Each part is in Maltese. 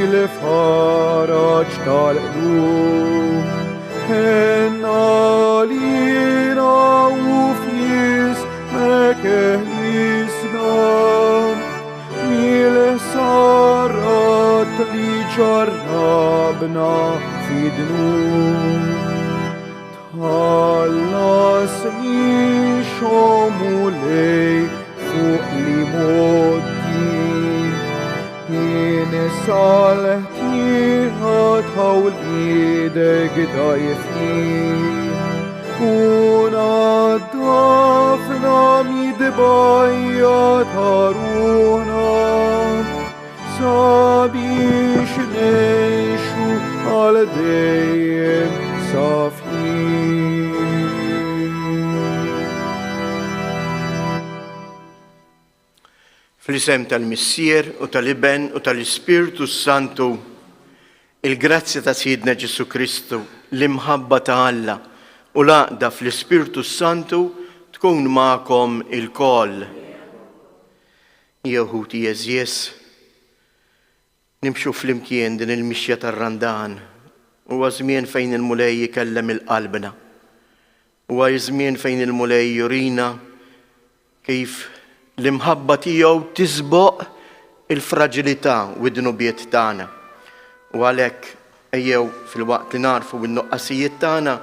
il-faraġ tal-qlub. Ħennalina u f'jismek eħlisna mil-sarat li ġarrabna fid-dnub. Tħallasni xomu lej fuq li moddi jien salħtiħat ħawlidek dajfni unaddafna midbajja taruna sabiex nejxu għal dejjem safin. Fl-isem tal-Missier u tal-Iben u tal-Ispiritu Santu, il-grazzja ta' Sidna Ġesu Kristu, l-imħabba ta' Alla u l-għaqda fl-Ispiritu Santu tkun ma'kom il-koll. Jehuti jeżjes, nimxu fl-imkien din il-mixja tar-randan u għazmien fejn il-mulej jikellem il-qalbna u għazmien fejn il-mulej jurina kif l-imħabba tiegħu tisboq il-fragilità u d-dnubiet tagħna. U għalhekk ejjew fil-waqt li narfu n-nuqqasijiet tagħna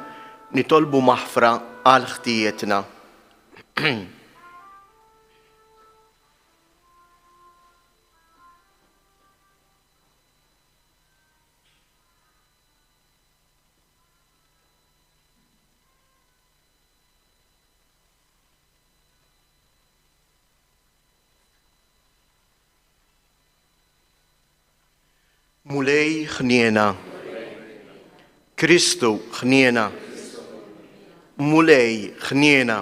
nitolbu maħfra għal ħtijietna. Mulej ħniena, Kristu ħniena, mulej ħniena.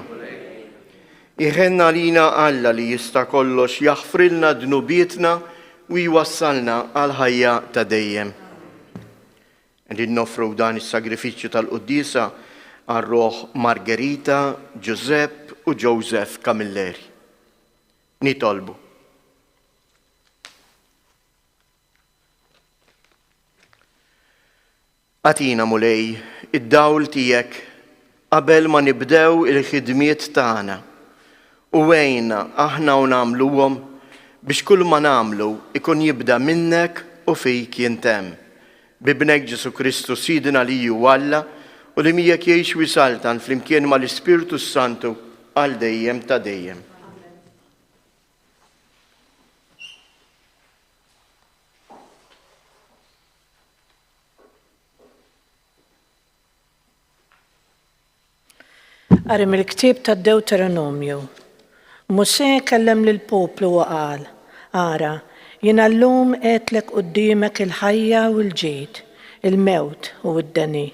Iħenna lina Alla li jista' kollox jaħfrilna dnubietna u jwassalna għal ħajja ta' dejjem. Qegħdin nofru dan is-sagrifiċċju tal-Qudiesa għar-Roħ Margherita, Giuseppe u Joseph Camilleri. Nitolbu. Għatina mulej id-dawl tiegħek qabel ma nibdew il-ħidmiet tagħna u wejna aħna u nagħmluhom biex kull ma nagħmlu ikun jibda minnek u fik jintemm. Bibnek Ġesu Kristu Sidna li hu Alla u li miegħek jgħix wisaltan flimkien mal-Ispiritu Santu għal dejjem ta' dejjem. Għarim il-ktib ta' Deuteronomju. Mose kellem lill-poplu u qal, ara, jiena llum għetlek qudiemek il-ħajja u l-ġid, il-mewt u d-deni.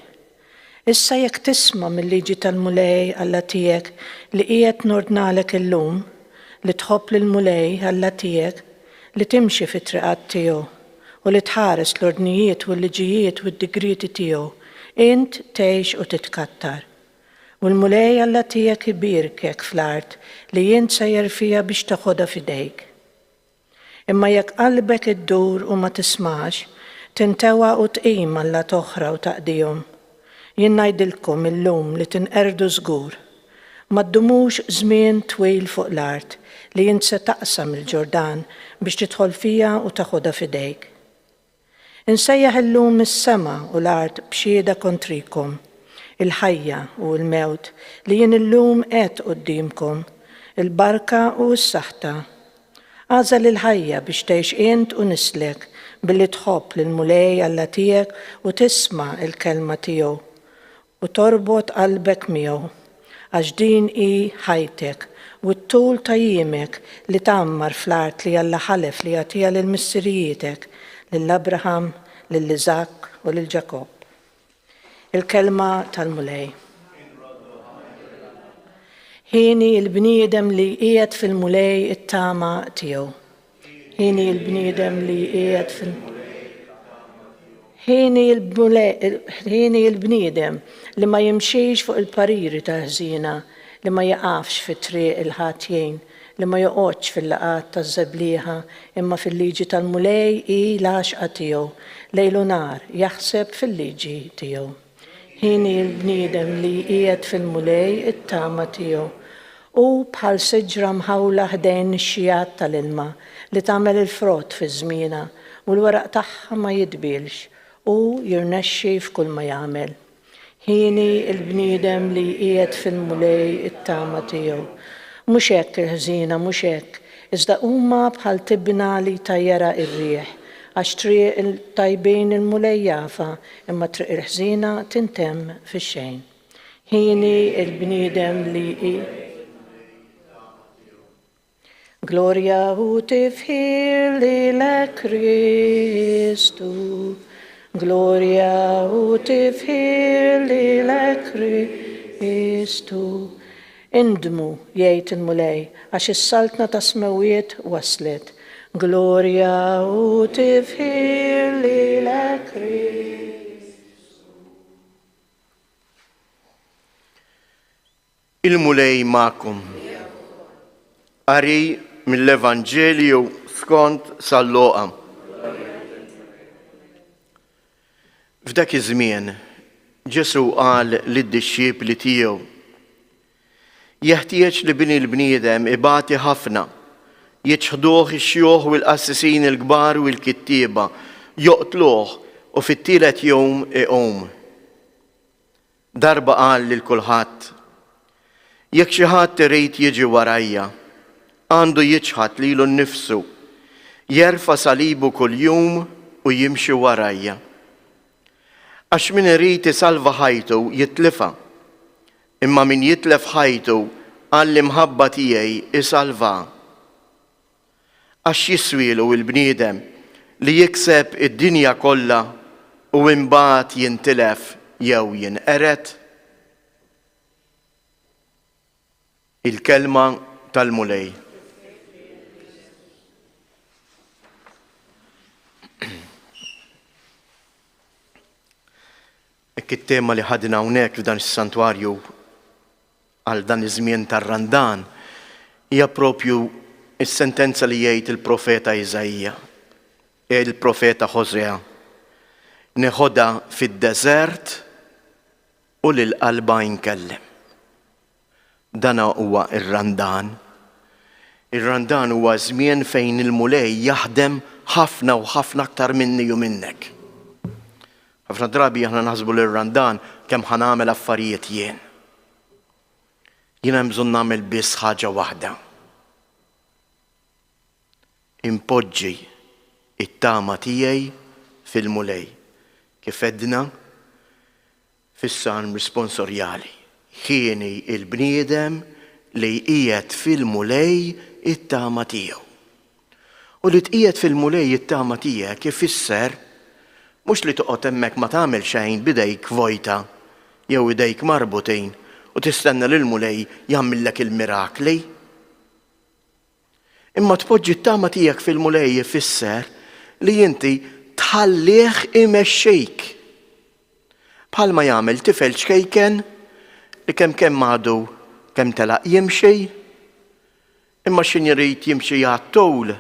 Issa jekk tisma' mill-liġi tal-mulej Alla tiegħek li qiegħed nordnalek illum, li tħobb lill-mulej Alla tiegħek li timxi fit-triqat tiegħu u li tħares l-ordnijiet u l-liġijiet u d-digriti tiegħu, int tgħix u titkattar. U l-mulej Alla tiegħek ibirkek fl-art li jien sejjer fija biex taħodha f'idejk. Imma jekk qalbek iddur u ma tismax, tintewa u tqim Alla toħra u taqdihom. Jien ngħidilkom illum li tinqerdu żgur. Ma ddumux żmien twil fuq l-art li jien se taqsam il-Ġordan biex tidħol fija u taħodha f'idejk. Insejjaħ illum is-sema u l-art b'xieda kontrikom, il-ħajja u l-mewt li jien illum qed qudiemkom, il-barka u s-saħta. Għażel il-ħajja biex tgħix int u nislek billi tħobb lill-mulej Alla tiegħek u tisma' il-kelma tiegħu u torbot qalbek miegħu għax din hi ħajtek u t-tul ta' jiemek li tgħammar fl-art li Alla ħalef li jagħtiha lill-missirietek, lill-Abraham, lill-Iżak u lil-Ġakob. Il-kelma tal-mulej. Ħini il-bniedem li qiegħed fil-mulej it-tama tiegħu. Ħini il-bniedem li qiegħed Ħini il-bniedem li ma jimxiex fuq il-pariri ta' ħżiena li ma jaqafx fit-triq il-ħatjien, li ma joqgħodx fil-laqat taż-żeblieħa imma fil-liġi tal-mulej hi l-għaxqa tiegħu, lejlu nar jaħseb fil-liġi tiegħu. Ħini l-bniedem li qiegħed fil-mulej it-tama tiegħu u bħal siġra mħawla ħdejn ix-xijat tal-ilma li tagħmel il-frott fi żmienha u l-waraq tagħha ma jitbilx u jirnexxi f'kull ma jagħmel. Ħini l-bniedem li qiegħed fil-mulej it-tama tiegħu. Mhux hekk il-ħżiena, mhux hekk, iżda huma bħal tibna li tajjara r-riħ, għax triq il-tajbin il-mulej jafa, imma triq il-ħżiena tintemm fix-xejn. Ħini l-bniedem li Gloria u tifħir lilek Kristu, Gloria u tifħir lilek Kristu. Indmu jgħid il-mulej għax is-saltna ta' smewiet waslet. Gloria u tifħir lilek Kristu. Il-mulej ma'kum. Qari mill-Evanġelju skont San-Luqa. F'dak iż-żmien Ġesu qal lid-dixxiepli tiegħu: jeħtieġ li bini l-bniedem ibati ħafna, jiġħduh ix-xjuħ u l-qassisin il-kbar u l-kittieba, joqtluh u fit-tielet jum iqum. Darba qal lil kulħadd: jekk xi ħadd irid jiġi warajja, għandu jiġħad lilu nnifsu, jerfa' salibu kuljum u jimxi warajja. Għax min irid isalva ħajtu jitlifha, imma min jitlef ħajtu għall-imħabba tiegħi isalva. Għax jiswielu l-bniedem li jikseb id-dinja kollha u imbagħad jintilef jew jinqered. Il-kelma tal-mulej. It-tema li ħadna hawnhekk f'dan is-santwarju għal dan iż-żmien tar-Randan hija propju is-sentenza li jgħid il-profeta Iżajja, il-profeta Ħosea: neħodha fid-deżert u lil qalba jinkellem. Dan huwa ir-Randan. Ir-Randan huwa żmien fejn il-mulej jaħdem ħafna u ħafna aktar minni u minnek. Ħafna drabi aħna naħsbu l-Randan kemm ħanamel affarijiet jien. Jien hemm bżonn nagħmel biss ħaġa waħda. Impoġġi it-tama tiegħi fil-mulej. Kif edna fis-salm responsorjali. Ħieni il-bniedem li qiegħed fil-mulej it-tama tiegħu. U li tqiegħed fil-mulej it-tama tiegħek ifisser mhux li toqgħod hemmhekk ma tagħmel xejn b'idejk vojta jew idejk marbutin u tistenna lil mulej jagħmellek il-mirakli. Imma tpoġġi t-tama tiegħek fil-mulej ifisser li inti tħallih imexxejk. Bħalma jagħmel tifel ċkejken li kemm għadu kemm telaq jimxi, imma x'in irid jimxi għat-tul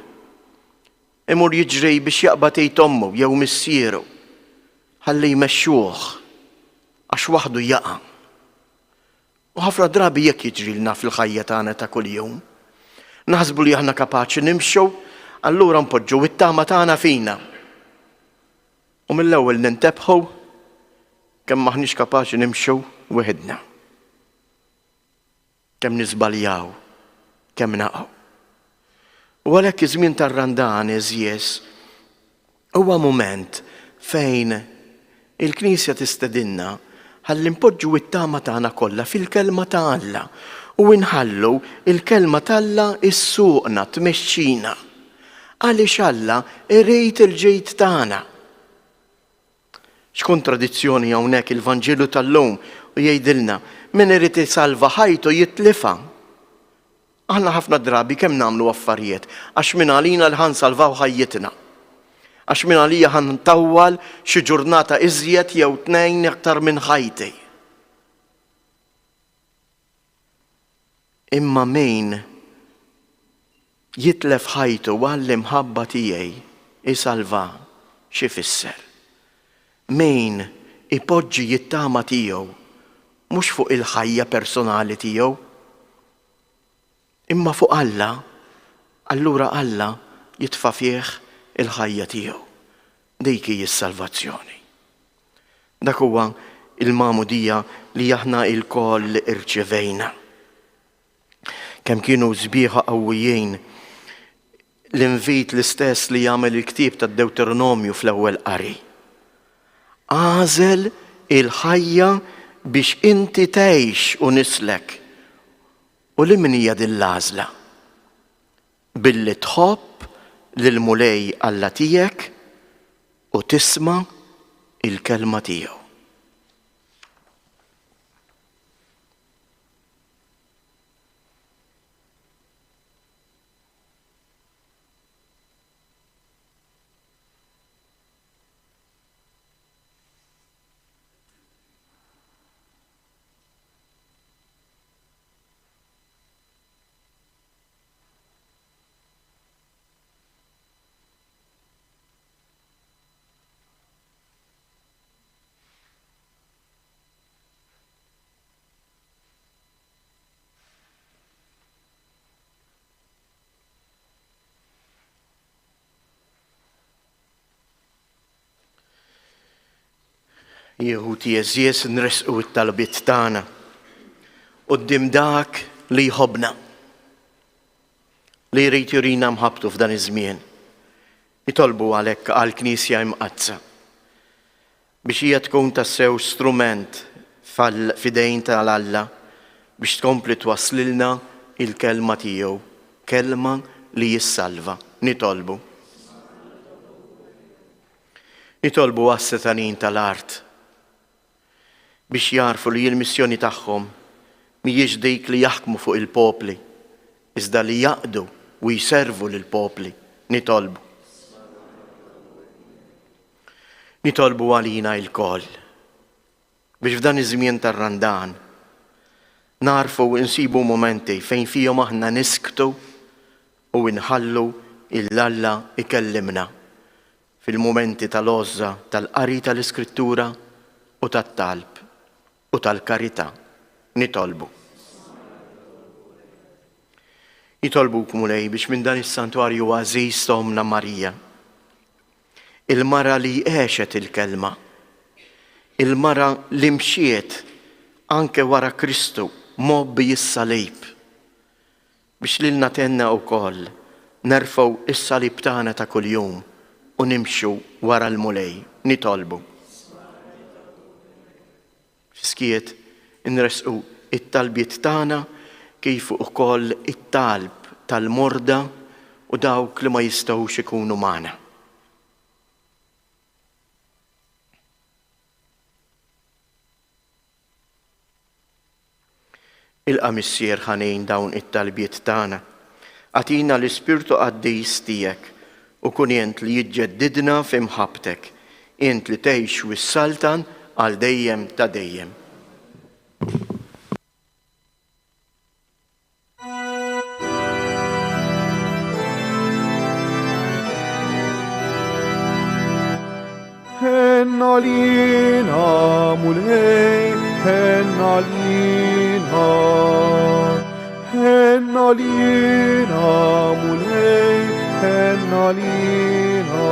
imur jiġri biex jaqbad tgħid ommu jew missieru. Ħalli jmexxuh għax waħdu jaqa'. U ħafna drabi jekk jiġrilna fil-ħajja tagħna ta' kuljum. Naħsbu li aħna kapaċi nimxu, allura npoġġu it-tama tagħna fina. U mill-ewwel nintebħu kemm maħniex kapaċi nimxu weħedna. Kemm niżbaljaw, kemm naqgħu. U għalhekk iż-żmien tar-Randan eżjes huwa mument fejn il-Knisja tistedinna ħalli npoġġu it-tama tagħna kollha fil-kelma ta' Alla u nħallu il-kelma t'Alla issuqna tmexxina għaliex Alla irid il-ġejt tagħna. X'kontradizzjoni hawnhekk il-Vanġelu tal-lum u jgħidilna min irid isalva ħajtu jitlifha. Aħna ħafna drabi kemm nagħmlu affarijiet għax minn għalina li ħansalvaw ħajjitna. Għax minn għalija ħantawwal xi ġurnata iżjed jew tnejn aktar minn ħajti. Imma min jitlef ħajtu għall-imħabba tiegħi isalva xi fisser. Min ipoġġi jittama tiegħu mhux fuq il-ħajja personali tiegħu, imma fuq Alla, allura Alla jitfa' fih il-ħajja tiegħu. Dik hija s-salvazzjoni. Dak huwa il-magħmudija li aħna il-koll irċevejna. Kemm kienu sbieħa qawwijin l-invit l-istess li jagħmel il-ktieb tad-Deuteronomju fl-ewwel qari. Għażel il-ħajja biex inti tgħix u nislek. U li min hija din l-għażla? Billi tħobb lill-mulej Alla tiegħek u tisma' il-kelma tiegħu. Jieħu jeżies nresqu t-talbiet tagħna quddiem dak li jħobbna, li jrid jurina mħabbtu f'dan iż-żmien. Nitolbu għalhekk għall-Knisja imqazza biex hija tkun tassew strument f'idejn tal-Alla biex tkompli twaslilna il-kelma tiegħu, kelma li jissalva. Nitolbu għas-setanin tal-art biex jarfu li l-missjoni tagħhom mhijiex dik li jaħkmu fuq il-popli, iżda li jaqdu u jservu lill-popli. Nitolbu għalina l-koll biex f'dan iż-żmien tar-randan narfu u nsibu momenti fejn fihom aħna nisktu u nħallu il-Alla ikellimna fil-momenti tal-għoża tal-qari tal-Iskrittura u tat-talb u tal-karità. Nitolbu kumulej biex minn dan is-santwarju għażiż Omna Marija, il-mara li għexet il-kelma, il-mara li mxiet anke wara Kristu mobbi is-salib, biex lilna tenna wkoll nerfgħu is-salib tagħna ta' kuljum u nimxu wara l-mulej. Nitolbu. Skiet inresqu it-talbiet tagħna kif ukoll it-talb tal-morda u dawk li ma jistgħux ikunu magħna. Ilqa' Missier ħanejn dawn it-talbiet tagħna. Atina l-Ispirtu Qaddis tiegħek u kun int li jiġġeddidna f'imħabbtek, int li tgħix wis-saltan għal dejjem ta' dejjem. Henna lina mulej, henna lina, henna lina mulej, henna lina.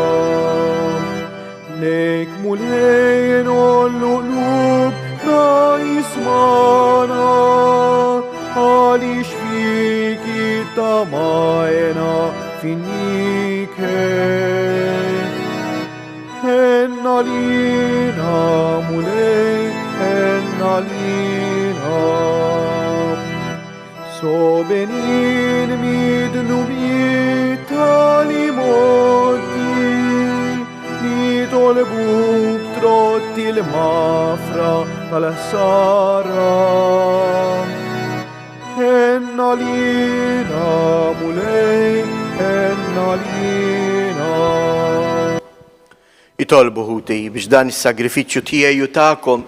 Lejk mulej nollu qlub na jismana, għalix fiki tamajna finnike. Henna lina mulej, henna lina. So benin midnubit tali moti, nitolbuk trotti l-mafra tal-ħsara. Henna lina mulej, henna lina. Itolbu ħuti biex dan is-sagrifiċċju tiegħi u tagħkom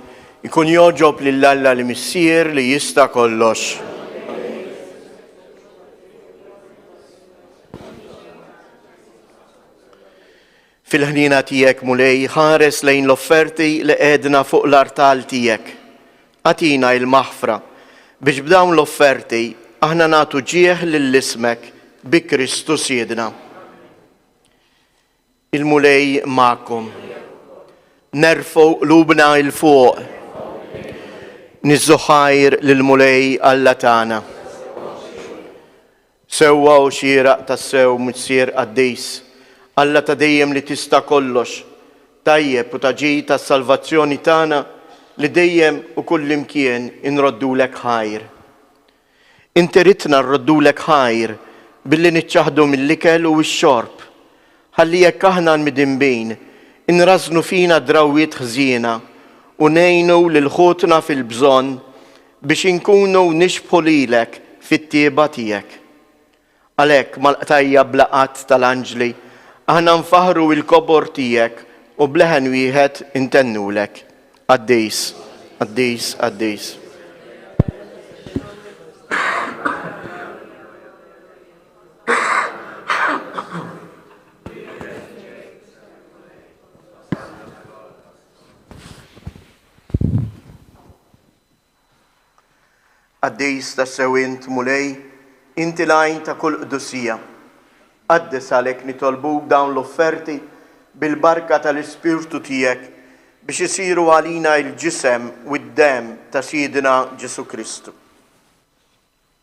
ikun joġob lill-Alla l-Missier li jista' kollox. Fil-ħnina tijek mulej ħares lejn l-offerti li edna fuq l-artal tijek. Atina il-maħfra biex b'dawn l-offerti aħna natu ġieħ lill-ismek bi Kristus jedna. Il-mulej ma'kom. Nerfu lubna il-fuq. Nizzuħajr lil-mulej Alla tagħna. Sewwa u xieraq tas-sew mitsier qaddis. Alla ta' dejjem li tista' kollox, tajjeb u taġi tas-salvazzjoni tagħna li dejjem u kullimkien inroddulek ħajr. Inti ridna nroddulek ħajr billi niċċaħdu mill-ikel u x-xorb, ħalli jekk aħna nmidinbin inrażnu fina drawwiet ħżiena u ngħinu lil ħutna fil-bżonn biex inkunu nixbħu lilek fit-tieba tiegħek. Għalhekk mal-qtajja blaqat tal-anġli aħna nfaħru il-kobor tijek u bleħen wieħed intennulek. Għaddejs, għaddejs, għaddejs. Għaddejs ta' sewint mulej, inti lajn ta' kull qdusija. Għaddes għalek nitolbuk dawn l-offerti bil-barka tal-Ispirtu tijek biex isiru għalina il-ġisem u d-dem ta' Sidina Ġesu Kristu.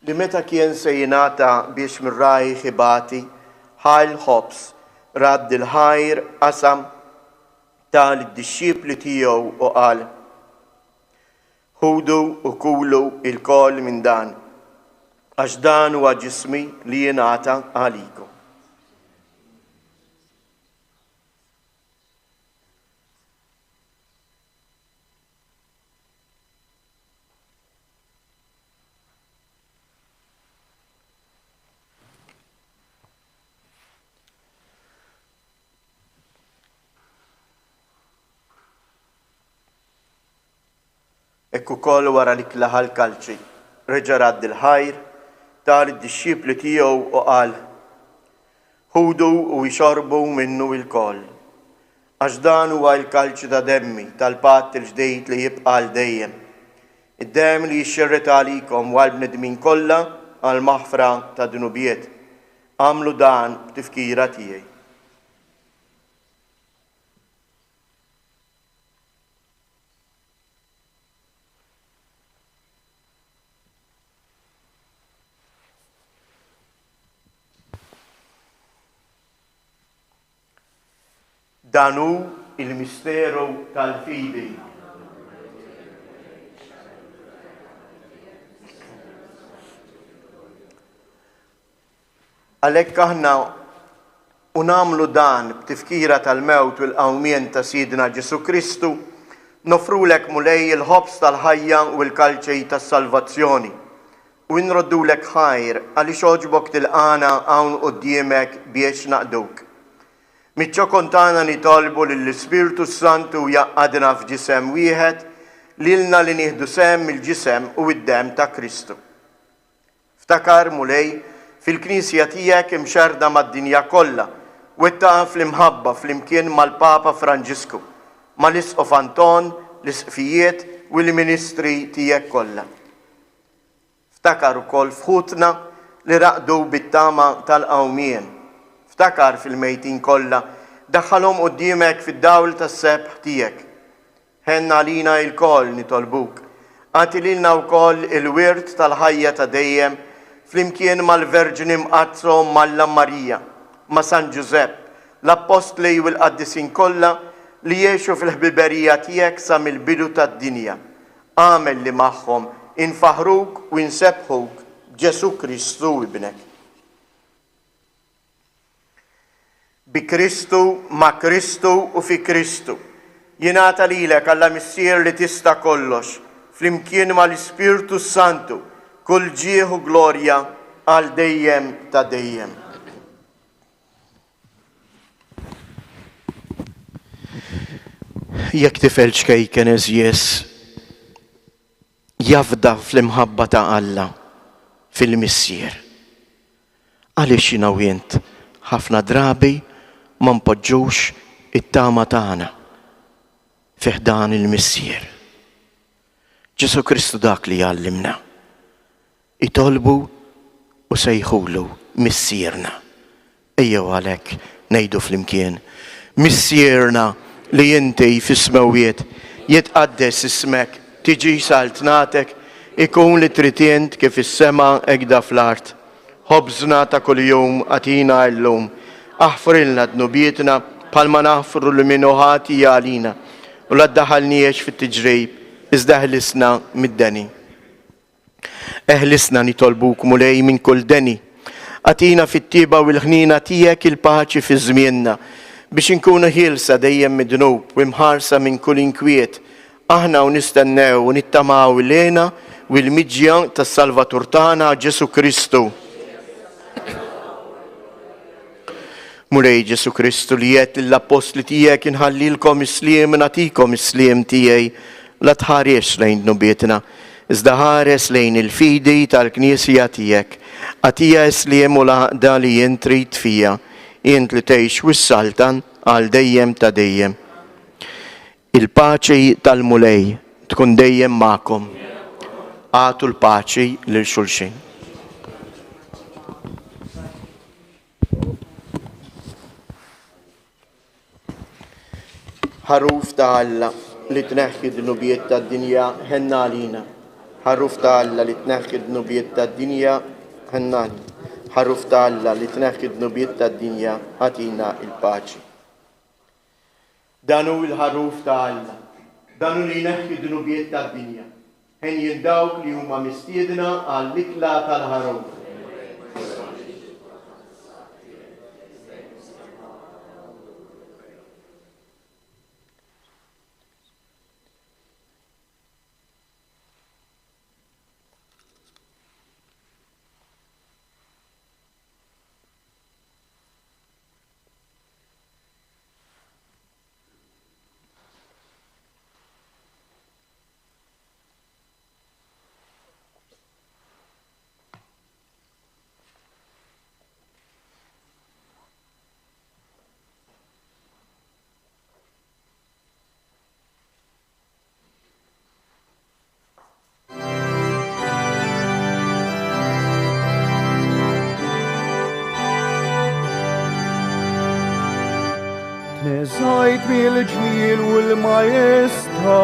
Li meta kien se jingħata biex mirraj ħibati, ħajl ħobs, radd il-ħajr qasam tal-disċipli tiegħu u qal: ħudu u kulu il-kol minn dan, għax dan huwa ġismi li jingħata għalikom. Ekku koll wara li klaħal kalċi, reġa' radd il-ħajr, tal id-disċipli tiegħu u qal: ħudu u jxorbu minnu il-koll. Għax dan huwa l-kalċi ta' demmi tal-patt il-ġdejt li jibqa' l dejjem. Id-dem li jixxerret għalikom għal bnedmin kollha għal maħfra ta' dunubiet. Għamlu dan b'tifkira tiegħi. Danu il-misteru tal-fidi. Għalhekk aħna unamlu dan b'tifkira tal-mewt u l-qawmien ta' Sidna Ġesu Kristu, nofrulek mulej il-ħobs tal-ħajja u l-kalċej tas-salvazzjoni u nroddulek ħajr għaliex oġbok tilqana hawn quddiemek biex naqduk. Miċċo kontana nitolbu lill-Ispirtu Santu jaqqadna f'ġisem wieħed lilna li nieħdu sem il-ġisem u id-dem ta' Kristu. Ftakar mulej fil-Knisja tiegħek imxerda mad-dinja kollha u wettaha fl-imħabba flimkien mal-Papa Franġisku, mal-Isqof Anton, l-isqfijiet u l-ministri tiegħek kollha. Ftakar ukoll fħutna li raqdu bit-tama tal-qawmien. Ftakar fil-mejtin kollha, daħħalhom quddiemek fid-dawl tas-sebħ tiegħek. Ħenna lina l-koll nitolbuk. Għati lilna wkoll il-wirt tal-ħajja ta' dejjem flimkien mal-Verġini mqazzhom Malla Marija, ma' San Ġusepp, l-Apostli u l-Qaddisin kollha li jgħixu fil-ħbiberija tiegħek sa mill-bidu tad-dinja. Għamel li magħhom infaħruk u nsebħuk Ġesu Kristu ibnek. Bi Kristu, ma' Kristu u fi Kristu. Jingħata lilek Alla missier li tista' kollox, flimkien mal-Ispirtu Santu, kull ġieħ u glorja għal dejjem ta' dejjem. Jekk tifel xkejken eżjes, jafda fl-imħabba ta' Alla fil-missier. Għaliex jiena u jint ħafna drabi ma npoġġux it-tama tagħna fiħdan il-missier. Ġesu Kristu dak li għallimna. Itolbu u sejħulu missierna. Ejjew għalhekk ngħidu flimkien. Missierna li inti fis-smawiet jitqaddes ismek, tiġi saltnatek, ikun li tritient kif is-sema egda fl-art. Ħobżna ta' kuljum għatina llum. Aħfrilna dnubietna palma naħfru li minnu ħati għalina. U la ddaħalniex fit-tiġrejb, iżda ħlisna mid-deni. Eħlisna nitolbuk mulej minn kull deni. Għatina fit-tiba u l-ħnina tiegħek il-paċi fi żmienna biex inkunu ħielsa dejjem mid-dnub u imħarsa minn kull inkwiet. Aħna u nistennew u nittamaw lena u l-miġja tas-Salvatur tagħna Ġesu Kristu. Mulej Ġesu Kristu li jgħid lill-apostli tiegħek inħallilkom isliem nagħtikom isliem tiegħi la tħares lejn dnubietna, iżda ħares lejn il-fidi tal-Knisja tiegħek. Għatija isliem u l-għaqda li jien trid fija, jien li tgħix wis-saltan għal dejjem ta' dejjem. Il-paċi tal-mulej tkun dejjem magħkom. Għatu l-paċi lil xulxin. Ħaruf ta' Alla li tneħħi d-nubiet tad-dinja ħenna għalina. Ħaruf ta' Alla li tneħħi d-nubiet tad-dinja ħenna għalina. Ħaruf ta' Alla li tneħħi d-nubiet tad-dinja ħatina il-paċi. Danu il-ħaruf ta' Alla, danu li jneħħi d-nubiet tad-dinja. Ħen jindawk li huma mistiedna għall-ikla tal-ħaruf. Neżajt mill-ġmil u l-majesta,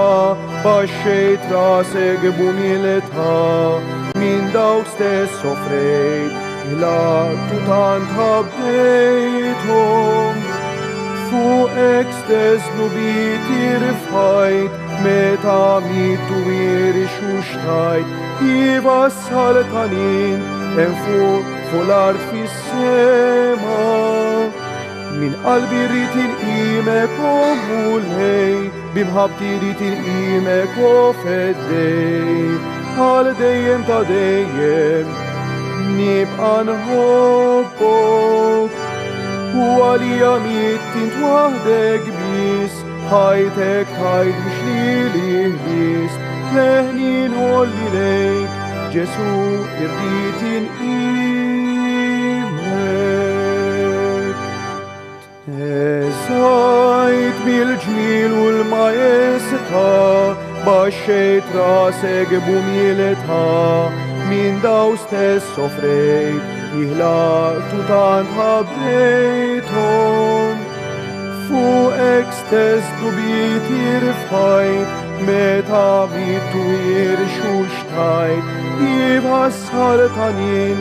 baxxejt rasek b'umiltà, min dawk stess soffrejt, il-attu tant ħabbejthom. Fuqek stess nubit irfajt, meta mittu irxuxtajt, jivassal tanin, fuq l-art fis-sema. Min qalbi rrit il-qimek u mulej, bimħabti rrit il-qimek u feddej, għal dejjem ta' dejjem, nibqa' nħobbok. U għalija mittint waħdek bis, ħajtek tajt biex li bis, leħni nħolli lejk, Ġesu irrit il-qimek. Eżajt bil-ġmil u l-majesta, baxxejt rasek b'umiltà, min daw stess soffrejt, jihlaqtu tant ħabbejthom. Fuqek stess dubit irfajt, meta mittu irxuxtajt, jibħassar tanin,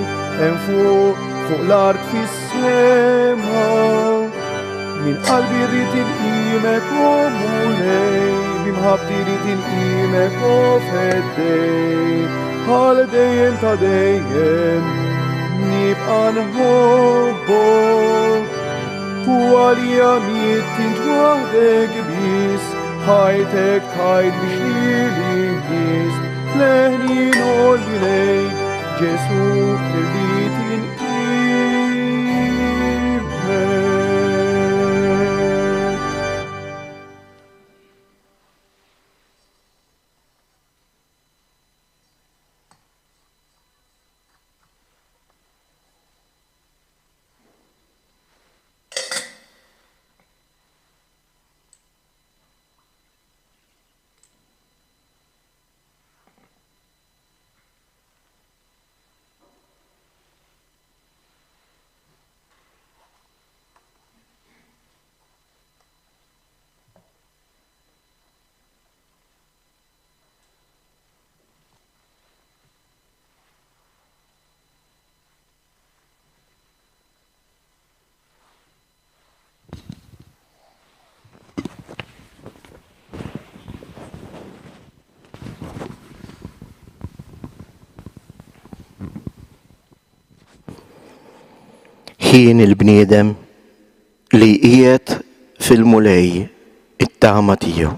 fuq l-art fis-sema. Min qalbi rrit il-qimek u mulej, bimħabti rrit il-qimek u feddej, għal dejjem ta' dejjem, nibqa' nħobbok. U għalija mittint waħdek bis, ħajtek tajt biex li bis, leħni nħolli lejk, Ġesu irrit il-qimek. kien il-bniedem li qiegħed fil-mulej it-tama tiegħu.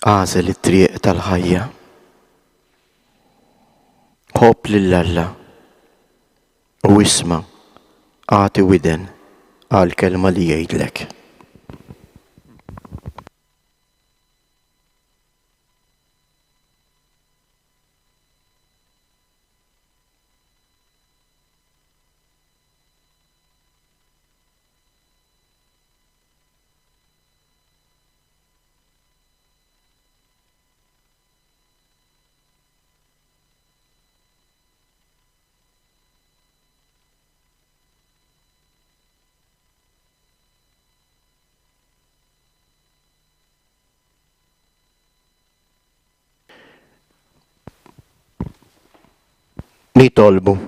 Għażel it-triq tal-ħajja. Ħobb lill-Alla u isma' għati widen għal-kelma li jgħidlek. Nitolbu.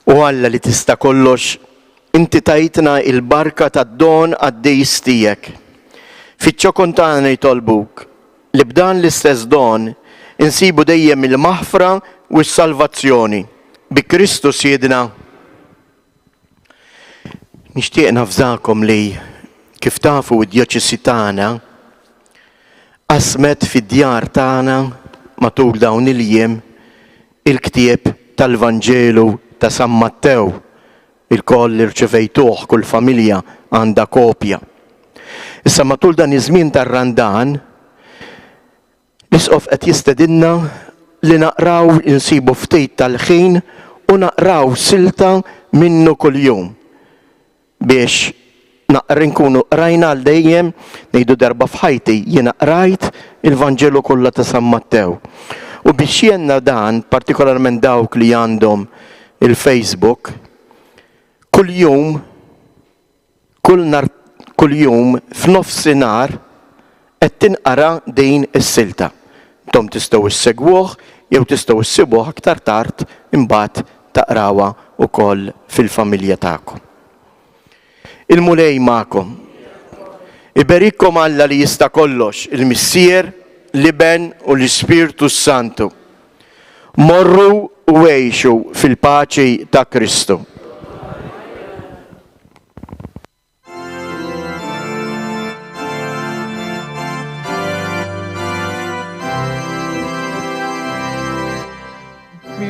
U Alla li tista' kollox, inti tajtna il-barka tad-don għad-dejs tiegħek. Fiċ-ċokon tagħna nitolbuk li b'dan l-istess don insibu dejjem il-maħfra u s-salvazzjoni bi Kristu Siedna. Nixtieq nafżakom li kif tafu d-djoċesi tagħna qasmet fid-djar tagħna matul dawn il-jiem il-ktieb tal-Vanġelu ta' San Mattew, il-koll irċevejtuh kull familja għandha kopja. Issa matul dan iż-żmien tar-Randan, l-Isqof qed jistedinna li naqraw insibu ftit tal-ħin u naqraw silta minnu kuljum biex nkunu qrajna għal dejjem ngħidu darba f'ħajti jiena qrajt il-Vanġelu kollha ta' San Mattew. U biex jenna dan, partikolarment dawk li għandhom il-Facebook, kull jum f'nofsinhar qed tinqara din is-silta. Intom tistgħu issegwuh jew tistgħu issibuh aktar tard imbagħad taqrawha wkoll fil-familja tagħkom. Il-mulej magħkom. Iberikkom Alla li jista' kollox, il-Missier, l-Iben u l-Ispirtu Santu. Morru u għejxu fil-paċi ta' Kristu.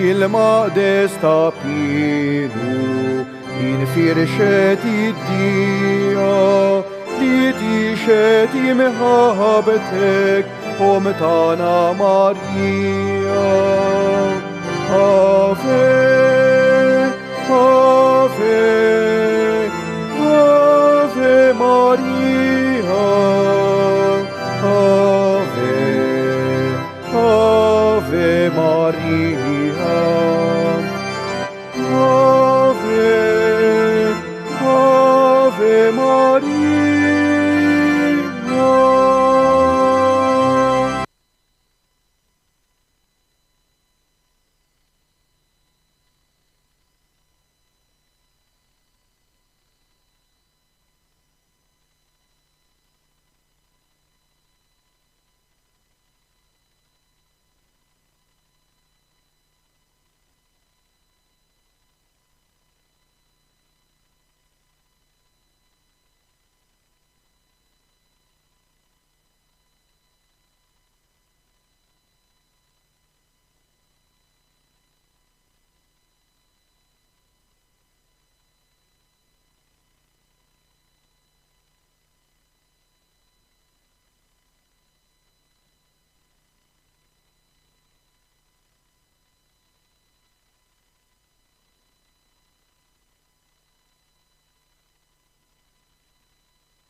Il-maqdes ta' pienu infirxet id-dija li tixet imħabetek Tana Maria. Ave, Ave, Ave Maria.